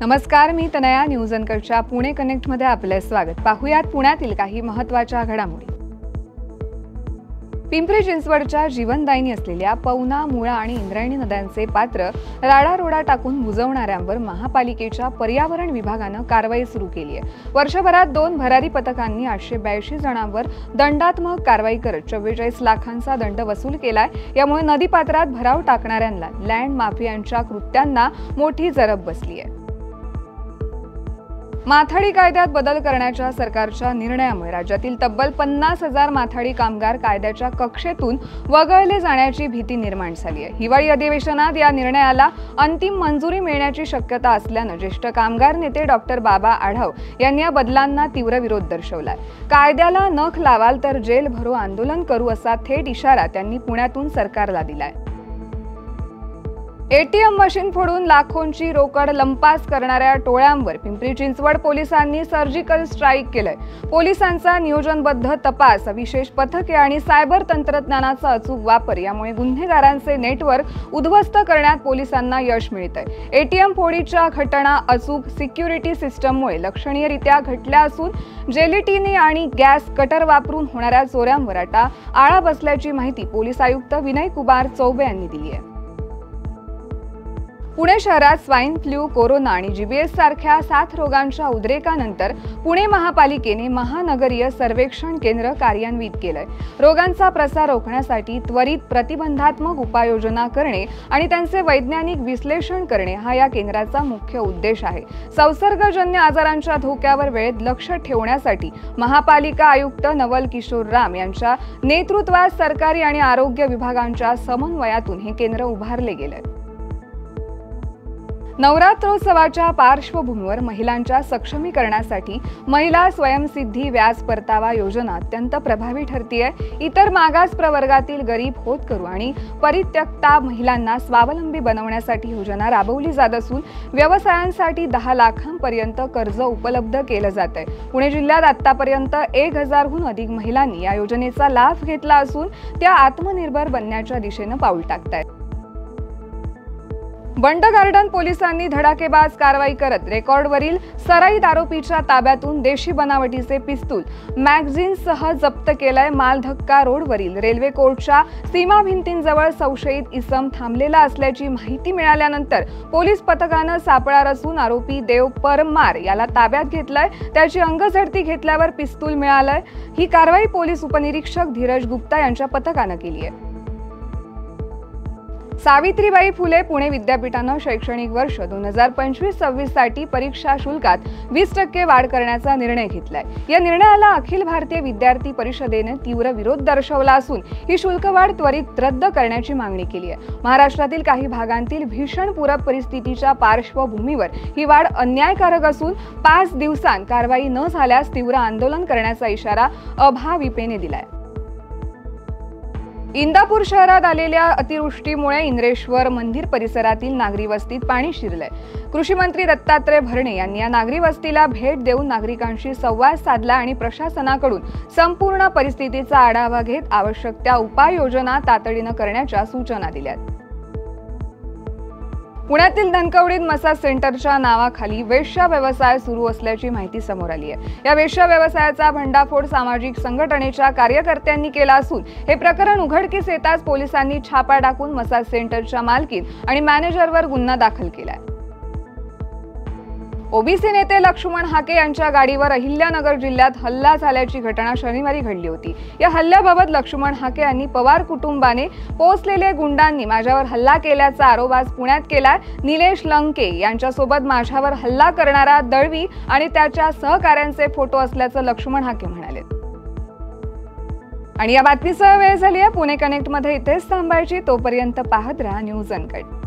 नमस्कार, मी Tanaya. News अनकटच्या Pune connect मध्ये आपले स्वागत. पाहुयात पुण्यातील काही महत्त्वाच्या घडामोडी. पिंपरी चिंचवडच्या जीवनदायिनी असलेल्या पवना, मुळा आणि इंद्रायणी नद्यांचे पात्र राडारोडा टाकून बुजवणाऱ्यांवर महापालिकेच्या पर्यावरण विभागानं कारवाई सुरू केली आहे. वर्षभरात 2 भरारी पथकांनी 882 जणांवर दंडात्मक कारवाई करत 44 लाखांचा दंड वसूल केलाय. यामुळे नदीपात्रात भराव टाकणाऱ्यांना लँड माफियांच्या कृत्यांना मोठी जरब बसली आहे. माथाडी कायद्यात बदल करण्याच्या सरकारच्या निर्णयामुळे राज्यातील तब्बल 50,000 माथाडी कामगार कायद्याच्या कक्षेतून वगळले जाण्याची भीती निर्माण झाली आहे. हिवाळी अधिवेशनात या निर्णयाला अंतिम मंजुरी मिळण्याची शक्यता असल्यानं ज्येष्ठ कामगार नेते डॉक्टर बाबा आढाव यांनी या बदलांना तीव्र विरोध दर्शवलाय. कायद्याला नख लावाल तर जेल भरो आंदोलन करू असा थेट इशारा त्यांनी पुण्यातून सरकारला दिलाय. एटीएम मशीन फोडून लाखोंची रोकड लंपास करणाऱ्या टोळ्यांवर पिंपरी चिंचवड पोलिसांनी सर्जिकल स्ट्राईक केलंय. पोलिसांचा नियोजनबद्ध तपास, विशेष पथके आणि सायबर तंत्रज्ञानाचा अचूक वापर यामुळे गुन्हेगारांचे नेटवर्क उद्ध्वस्त करण्यात पोलिसांना यश मिळतंय. एटीएम फोडीच्या घटना अचूक सिक्युरिटी सिस्टममुळे लक्षणीयरित्या घटल्या असून जेलिटिनी आणि गॅस कटर वापरून होणाऱ्या चोऱ्यांवर आता आळा बसल्याची माहिती पोलीस आयुक्त विनय कुमार चौबे यांनी दिली आहे. पुणे शहरात स्वाईन फ्लू, कोरोना आणि जीबीएस सारख्या 7 रोगांच्या उद्रेकानंतर पुणे महापालिकेने महानगरीय सर्वेक्षण केंद्र कार्यान्वित केलंय. रोगांचा प्रसार रोखण्यासाठी त्वरित प्रतिबंधात्मक उपाययोजना करणे आणि त्यांचे वैज्ञानिक विश्लेषण करणे हा या केंद्राचा मुख्य उद्देश आहे. संसर्गजन्य आजारांच्या धोक्यावर वेळेत लक्ष ठेवण्यासाठी महापालिका आयुक्त नवल किशोर राम यांच्या नेतृत्वात सरकारी आणि आरोग्य विभागांच्या समन्वयातून हे केंद्र उभारले गेले. नवरात्रोत्सवाच्या पार्श्वभूमीवर महिलांच्या सक्षमीकरणासाठी महिला स्वयंसिद्धी व्याज परतावा योजना अत्यंत प्रभावी ठरतीये. इतर मागास प्रवर्गातील गरीब, होतकरू आणि परित्यक्ता महिलांना स्वावलंबी बनवण्यासाठी योजना राबवली जात असून व्यवसायांसाठी 10 लाखांपर्यंत कर्ज उपलब्ध केलं जात आहे. पुणे जिल्ह्यात आतापर्यंत 1000हून अधिक महिलांनी या योजनेचा लाभ घेतला असून त्या आत्मनिर्भर बनण्याच्या दिशेनं पाऊल टाकतायत. बंड गार्डन पोलिसांनी धडाकेबाज कारवाई करत रेकॉर्डवरील सराईत आरोपीच्या ताब्यातून देशी बनावटीचे पिस्तूल मॅगझिनसह जप्त केलंय. मालधक्का रोडवरील रेल्वे कोर्टच्या सीमा भिंतींजवळ संशयित इसम थांबलेला असल्याची माहिती मिळाल्यानंतर पोलीस पथकानं सापळा रचून आरोपी देव परमार याला ताब्यात घेतलंय. त्याची अंगझडती घेतल्यावर पिस्तूल मिळालंय. ही कारवाई पोलीस उपनिरीक्षक धीरज गुप्ता यांच्या पथकानं केली आहे. सावित्रीबाई फुले पुणे विद्यापीठानं शैक्षणिक वर्ष 2025-26 साठी परीक्षा शुल्कात 20% वाढ करण्याचा निर्णय घेतलाय. या निर्णयाला अखिल भारतीय विद्यार्थी परिषदेने तीव्र विरोध दर्शवला असून ही शुल्कवाढ त्वरित रद्द करण्याची मागणी केली आहे. महाराष्ट्रातील काही भागांतील भीषण पूर परिस्थितीच्या पार्श्वभूमीवर ही वाढ अन्यायकारक असून 5 दिवसांत कारवाई न झाल्यास तीव्र आंदोलन करण्याचा इशारा अभाविपने दिलाय. इंदापूर शहरात आलेल्या अतिवृष्टीमुळे इंद्रेश्वर मंदिर परिसरातील नागरी वस्तीत पाणी शिरलंय. कृषी मंत्री दत्तात्रय भरणे यांनी या नागरी वस्तीला भेट देऊन नागरिकांशी संवाद साधला आणि प्रशासनाकडून संपूर्ण परिस्थितीचा आढावा घेत आवश्यक त्या उपाययोजना तातडीनं करण्याच्या सूचना दिल्यात. पुण्यातील धनकवडीत मसाज सेंटरच्या नावाखाली वेश्या व्यवसाय सुरू असल्याची माहिती समोर आली आहे. या वेश्या व्यवसायाचा भंडाफोड सामाजिक संघटनेच्या कार्यकर्त्यांनी केला असून हे प्रकरण उघडकीस येताच पोलिसांनी छापा टाकून मसाज सेंटरच्या मालकीन आणि मॅनेजरवर गुन्हा दाखल केलाय. ओबीसी नेते लक्ष्मण हाके यांच्या गाडीवर अहिल्यानगर जिल्ह्यात हल्ला झाल्याची घटना शनिवारी घडली होती. या हल्ल्याबाबत लक्ष्मण हाके यांनी पवार कुटुंबाने पोचलेले गुंडांनी माझ्यावर हल्ला केल्याचा आरोप आज पुण्यात केलाय. निलेश लंके यांच्यासोबत माझ्यावर हल्ला करणारा दळवी आणि त्याच्या सहकाऱ्यांचे फोटो असल्याचं लक्ष्मण हाके म्हणाले. आणि या बातमीसह वेळ झाली आहे पुणे कनेक्ट मध्ये इथेच थांबायची. तोपर्यंत पाहत राहा न्यूज अनकट.